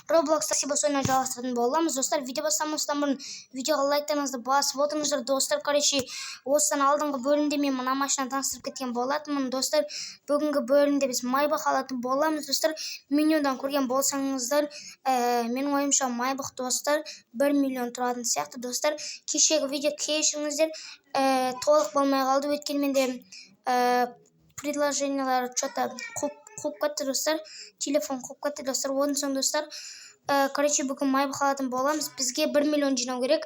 Roblox спасибо ойнына жалғастыратын боламыз. Достар, видео бастамастан бұрын видеоға лайктарыңызды басып отырыңыздар. Достар, короче, осыдан алдыңғы бөлімде мен мына машинаны таныстырып кеткен болатынмын. Достар, бүгінгі бөлімде біз майбақ алатын боламыз. Достар, менюдан көрген болсаңыздар, менің ойымша майбақ достар 1 миллион тұратын сияқты. Достар, кешегі видео кешіріңіздер, толық болмай қалды. Өйткені менде предложениялар что-то қуып кетті достар, телефон қуып кетті достар. Одан соң достар, короче, бүгін майбақ алатын боламыз. Бізге 1 миллион жинау керек.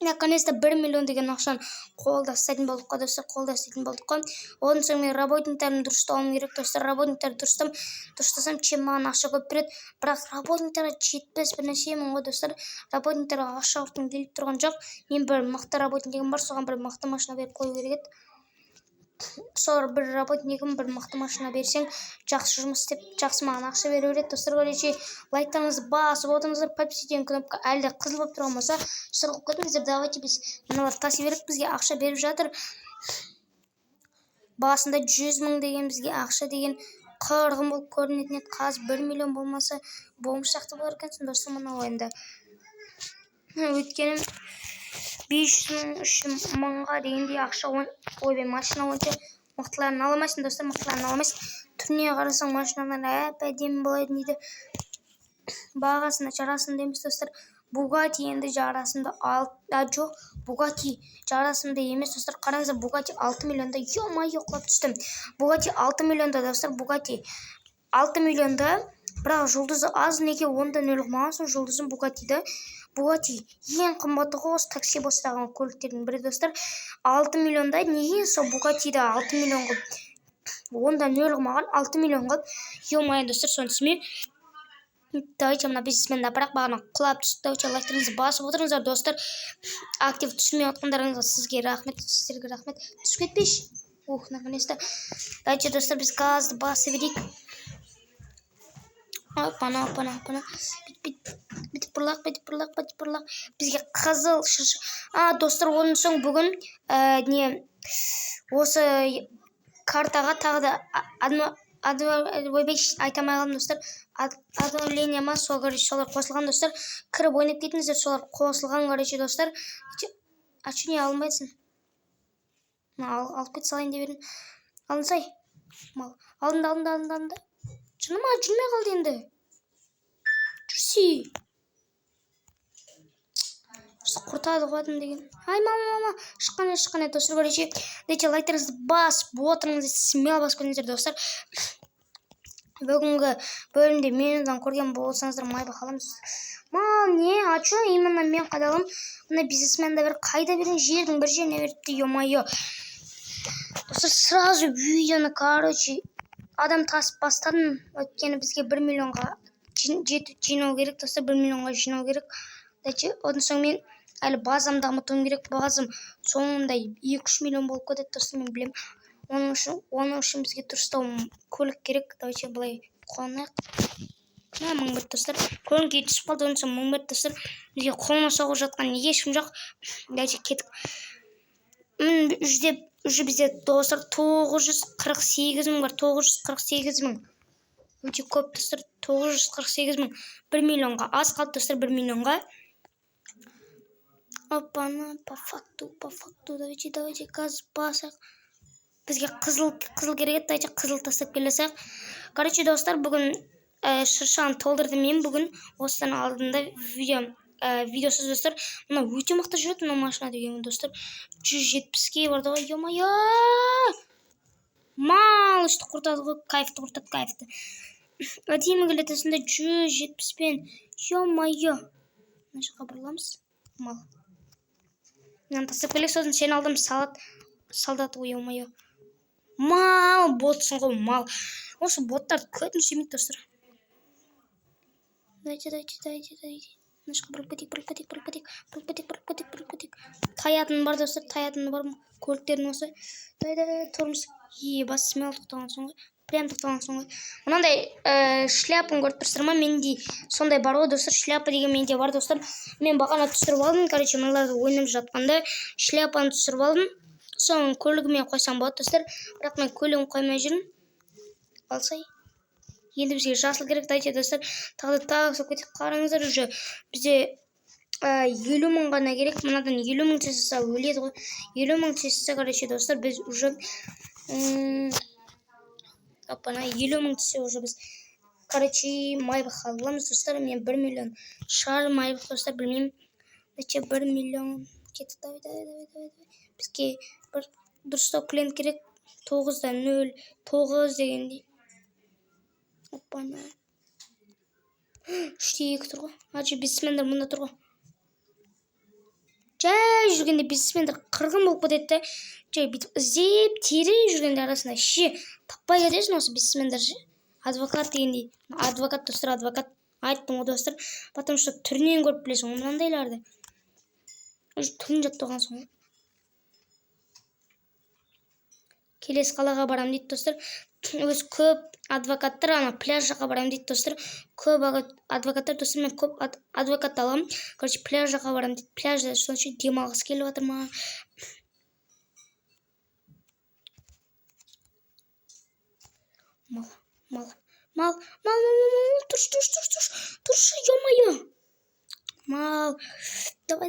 Наконец-то 1 миллион деген ақшаны қолда ұстайтын болдық қой достар, қолда ұстайтын болдық қой. Одан соң мен работниктарын дұрыстауым керек достар. Работниктарды дұрыстасам, чем маған ақша көп береді. Бірақ работниктарға жетпес бір нәрсемін ғой достар. Работниктарға ақша ұрттың келіп тұрған жоқ. Мен бір мықты работникім бар, соған бір мықты машина беріп қою керек еді. Sonra bir работникім бір мықты машина берсең, жақсы жұмыс істеп, жақсы маған ақша бере береді. Достар, короче, лайктарыңызды басып отырыңыздар. Подписывайтен кнопка әлде қызыл болып тұрған болса, сырғып кетіңіздер. Давайте біз мыналар таси беріп, бізге ақша беріп жатыр. Басында 100 мың деген бізге ақша деген қырғын болып көрінетін еді. Қазір 1 миллион болмаса, болмыс шақты болар екенсің достар мына ойында. Өйткені 500 мыңға дегендей ақша ойбай машина ойынша мықтыларын аламайсың достар, мықтыларын аламайсың. Түріне қарасаң машиналар әдемі болады дейді. Бағасында жарасымды емес достар. Bugatti енді жарасымды жоқ, Bugatti жарасымды емес достар. Қараңыздар, Bugatti 6 миллионда, ё-майо, құлап түстім. Bugatti 6 миллионда достар, Bugatti 6 миллионда, бірақ жұлдызы аз, неге онда нөл қылмағансың жұлдызын Bugatti-да. Bugatti ең қымбаты ғой осы такси бастаған көліктердің бірі достар. 6 миллионда, неге сол Bugatti-да 6 миллионға, онда нөл қылмаған 6 миллионға, ё-майо достар, соны түсінбеймін. Давайте мына бизнесменді апарақ, бағана құлап түсті. Давайте лайктарыңызды басып отырыңыздар достар. Актив түсірмей отқандарыңызға сізге рахмет, сіздерге рахмет. Түсіп кетпейші. Наконец-то. Давайте достар, біз газды басып берейік. Опана. Бүйтіп бұрлақ. Бізге қызыл шыршы. Достар, оның соң бүгін осы картаға тағы да айтамай қалдым достар. Адовление ма, солар қосылған достар. Кіріп ойнап кетіңіздер, солар қосылған короче достар. А че не алынбайсың? Алып кет салайын деп едім. Алынсай. Алынды. Шыныма жүрмей қалды енді. Жүрсей. Құртады қойдым деген. Ай, мама. Шыққан достар, короче. Дайте лайктарыңызды басып отырыңызды, смело басып кетіңіздер достар. Бүгінгі бөлімде менюдан көрген болсаңыздар майбақ аламыз. Мал не? А чё именно мен қадалым? Мына бизнесменді бір қайда берген жердің бір жеріне беріпті, ё-майо. Достар, сразу видеоны, короче, адам тасып бастадым. Өйткені бізге 1 миллионға жинау керек, достар, 1 миллионға жинау керек. Одан соң мен әлі базамды дамытуым керек. Базам соңында 2-3 миллион болып кетеді, достар, мен білем. Оның үшін бізге дұрыстау көлік керек. Давайте былай қонайық. 1000 бір достар. Көлікке түсіп қалды, оның соң 1000 бір достар. Бізге қолына соғып жатқан ешкім жоқ. Давайте кеттік. Уже бізде достар 948 мың бар. 948 мың. Өте көп достар. 948 мың. 1 миллионға аз қалды достар, 1 миллионға. Опана, по факту. Давайте газ басақ. Бізге қызыл керек, давайте қызыл тастап келесек. Короче, достар, бүгін шыршаны толдырдым мен бүгін. Осыдан алдында видеосыз достар. Мұна өте мықты жүреді, мұна машина деген достар. 170-ке барды ғой, ё-майо. Мал, үшті құртады ғой, кайфты. Әдемі келеді осында 170-пен, ё-майо. Мына жаққа бұрыламыз. Мал. Мен тастап келек, сосын сен алдым солдат ғой, ё-майо. Мал, ботсың ғой, мал. Осы боттарды көтін сүймейді достар. Дайте. Мына жаққа бұрып кетейік. Таятын бар достар, таятын бар ма? Көліктердің осы. Тұрмыз. Бас смел тоқтаған соң ғой. Прям тоқтаған соң ғой. Мұнандай шляпын көріп тұрсыр ма? Менде сондай бар ғой достар. Шляпа деген менде бар достар. Мен бағана түсіріп алдым. Короче, мыналарды ойнап жатқанда шляпаны түсіріп алдым. Соң көлігіме қойсам болады достар. Бірақ мен көлігім қоймай жүрмін. Алсай. Енді бізге жасыл керек дайте достар. Тағы sok кетіп қараңыздар уже бізде 50 мың ғана керек. Мынадан 50 мың тесса өледі ғой. 50 мың тесса короче достар біз уже 50 мың тессе уже біз короче майбақ аламыз достар. Мен 1 миллион шар майбақ достар білмеймін. Дайте 1 миллион кетті. Давай. Бізге бір дұрыстау клиент керек. 9-да 0 9 дегендей. Опана. 3-2 тұр ғой. Ажы бизнесмендер мұнда тұр ғой. Жай жүргенде бизнесмендер қырғын болып кетеді. Жай бүйтіп іздеп терең жүргенде арасында таппай кетесің осы бизнесмендер. Адвокат дегендей. Адвокат достар, адвокат. Айттым ғой достар. Потому что түрінен көріп білесің ғой мынандайларды. Түрін жаттаған соң. Келесі қалаға барам дейді достар. Өз көп адвокаттар ана пляж жаққа барам дейді достар. Көп адвокаттар достар, мен көп адвокат аламын. Короче, пляж жаққа барам дейді. Пляжда сонша демалғысы келіп жатыр ма? Мал. Тұршы, ё-моё. Мал. Давай.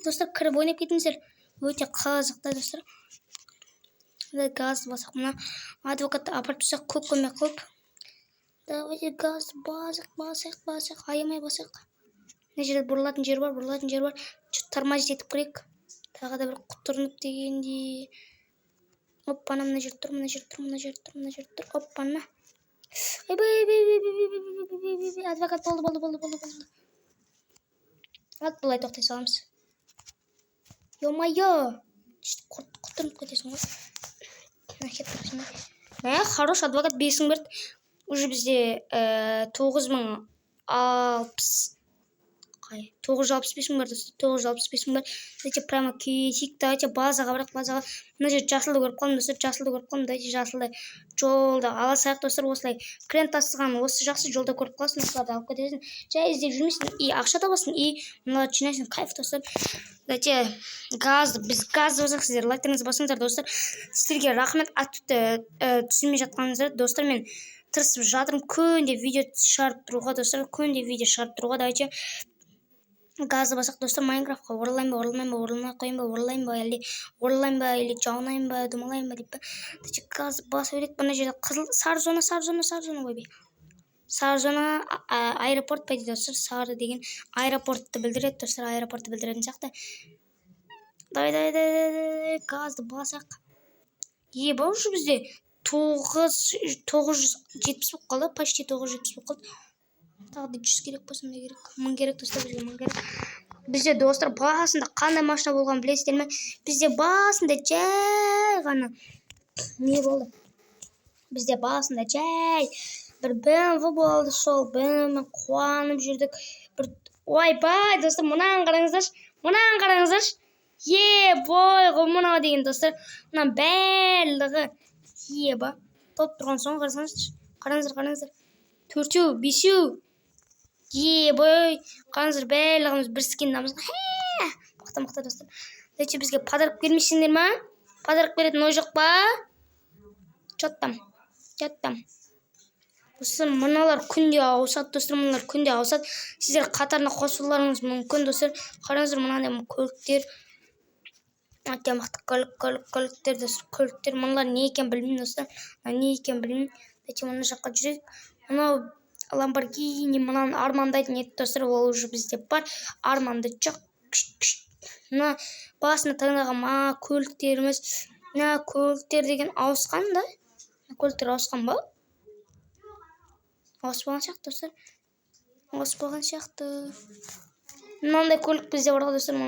Достар, кіріп ойнап кетіңіздер. Өте қызықты достар. Газ басақ мына адвокатты апарып тұрсақ көп көмек қылып. Давайте газ басақ. Аямай басақ. Мына жерде бұрылатын жер бар. Тормозить етіп кірек. Тағы да бір құтырынып дегенде. Оппана, мына жер тұр. Оппана. Адвокат болды. Бұлай тоқтай саламыз. Ё-моё. Құтырынып кетесің ғой. Хорош адвокат 5 мың берді. Уже бізде 965 мың берді. 965 мың берді. Дайте прямо кетейік. Давайте базаға бірақ базаға. Мына жер жасылды көріп қалдым достар. Дайте жасылды жолда аласақ достар. Осылай клиент тасыған осы жақсы жолда көріп қаласың. Осыларды алып кетесің. Жай іздеп жүрмейсің. И ақша табасың. И мыналарды жинайсың. Кайф достар. Дайте біз газды болсақ сіздер лайктарыңызды басыңыздар достар. Сіздерге рахмет атты түсінмей жатқаныңыздар достар. Мен тырысып жатырмын күнде видео шығарып тұруға достар. Давайте газды басақ достар. Майнкрафтқа оралайын ба, оралмай қойын ба, оралайын ба, или жаунайын ба, думалайын ба деп. Дайте газды басып едік. Бұна жерде қызыл сары зона ойбай. Сары зона аэропорт па дейді достар. Сары деген аэропортты білдіреді достар. Аэропортты білдіретін сияқты. Давай. Газды басақ. Еба уже бізде 970 болып қалды. Почти 970 болып қалды. Тағы да 100 керек болсын, керек. 1000 керек достар, бізге 1000 керек. Бізде достар басында қандай машина болған білесіздер ме? Бізде басында жай ғана не болды? Бізде басында жай бір BMW болды, сол BMW қуанып жүрдік. Ойбай достар, мұнан қараңыздаршы. Ебой ғой мынау деген достар. Мұнан бәрлігі еба. Топ тұрған соң қараңыздар. 4-ю, 5-ю. Ебой, қараңыздар бәрлігіміз біріскендамыз. Мақта достар. Дәйте бізге подарок бермейсіңдер ма? Подарок беретін ой жоқ па? Чаттам. Достар, мыналар күнде ауысады достар. Сіздер қатарына қосыларыңыз мүмкін достар. Қараңыздар мынандай көліктер. Өте мықты көліктер достар. Көліктер мыналар не екен білмеймін достар. Дәйте мына жаққа жүрейік. Мынау Lamborghini мынаны армандайтын еді достар. Ол уже бізде бар. Арманды жоқ. Мына басына таңдаған көліктеріміз. Мына көліктер деген ауысқан да. Көліктер ауысқан ба? Ауыспаған сияқты. Мынандай көлік бізде бар достар.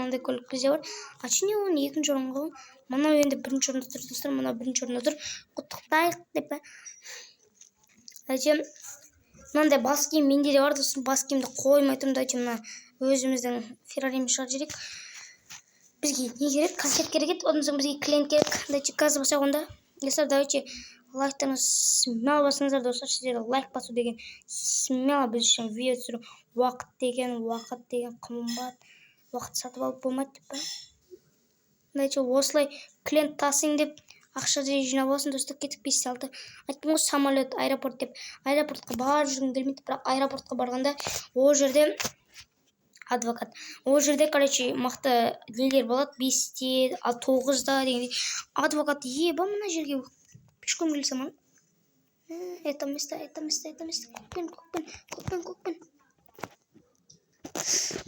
Ачыне оның екінші орынға ғой. Мынау енді бірінші орында тұр достар. Құттықтайық деп. Дәйте мынандай бас киім менде де бар достар. Бас киімді қоймай тұрмын. Дәйте мына өзіміздің Ферраримен шығарып жіберейік. Бізге не керек? Конфет керек. Одан соң бізге клиент керек. Дәйте газ басақ онда. Достар, давайте лайктарыңыз смело басыңыздар достар. Сіздерге лайк басу деген смело біз үшін видео түсіру. Уақыт деген қымбат. Уақыт сатып алып болмайды деп па. Дәйте осылай клиент тасың деп Ақша жинап алсын достар, кетіп 5-6. Айттым ғой, самолет, аэропорт деп. Аэропортқа барып жүргім келмейді, бірақ аэропортқа барғанда ол жерде адвокат. Ол жерде, короче, мықты нелер болады, 5-те, 9-да дегендей. Адвокат еба мына жерге пешком келсем ана. Это место. Көкпен.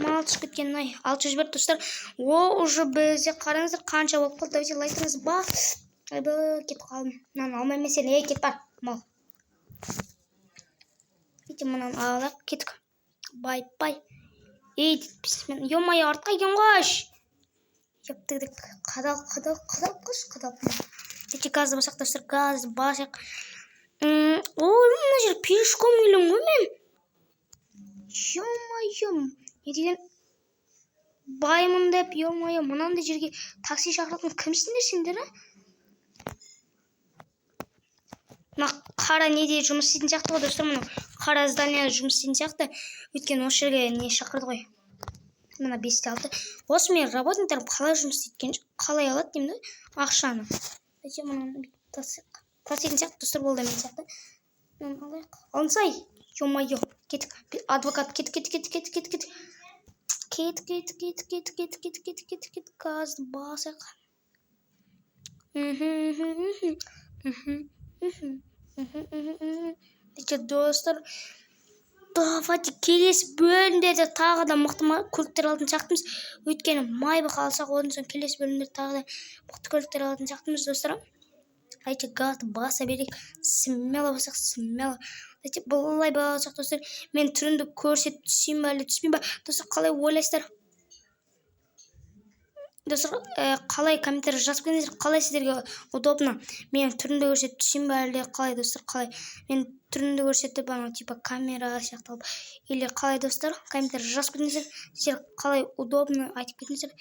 Мал түсіп кеткен, ай. 601 достар. О, уже бізде қараңыздар қанша болып қалды. Давайте лайкыңыз ба. Айбы, кетіп қалдым. Мынаны алмай месел, кет бар, мал. Видите, мынаны алақ, кеттік. Бай. Ей, мен, ё-моё, артқа ген қош. Ептігдік, қадал. Деке газды басақ достар, газды басақ. Ой, мына жер пешком келем ғой мен. Ё-моё, не деген баймын деп, ё-моё, мынандай жерге такси шақыратын кімсіңдер сендер, а? Мына қара неде жұмыс істейтін сияқты ғой достар, мына қара зданияда жұмыс істейтін сияқты. Өйткені осы жерге не шақырды ғой. Мына 5-6. Осы мен работниктарым қалай жұмыс істейткен, қалай алады деймін да ақшаны. Өте мынаны таситын сияқты достар, болды мен сияқты. Алынсай, ё-моё, кеттік. Адвокат, кеттік. Кет, газды басақ. Достар, давайте келесі бөлімдерде тағы да мықты көліктер алатын сияқтымыз. Өйткені майбы қалсақ, одан соң келесі бөлімдерде тағы да мықты көліктер алатын сияқтымыз достар. Дайте газды баса берейік. Смело басақ. Дайте былай басақ достар. Мен түрінді көрсетіп түсейін бе, әлде түспейін бе? Достар, қалай ойлайсыздар? Достар, қалай комментарий жазып кетіңіздер, қалай сіздерге удобно? Мен түрінде көрсетіп түсейін бе, әлде қалай достар, қалай? Мен түрінде көрсетіп, типа камера сияқты алып, или қалай достар? Комментарий жазып кетіңіздер, сіздер қалай удобно айтып кетіңіздер.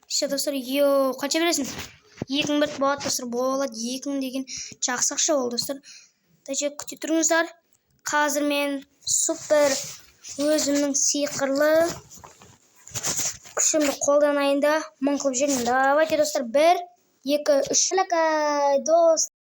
Все достар, қанша бересің? 2000 бір болады достар, болады 2000 деген жақсы ақша ол достар. Дәже күте тұрыңыздар. Қазір мен супер өзімнің сиқырлы күшімді қолданайын да мың қылып жүрмін. Давайте достар, 1, 2, 3. Дос.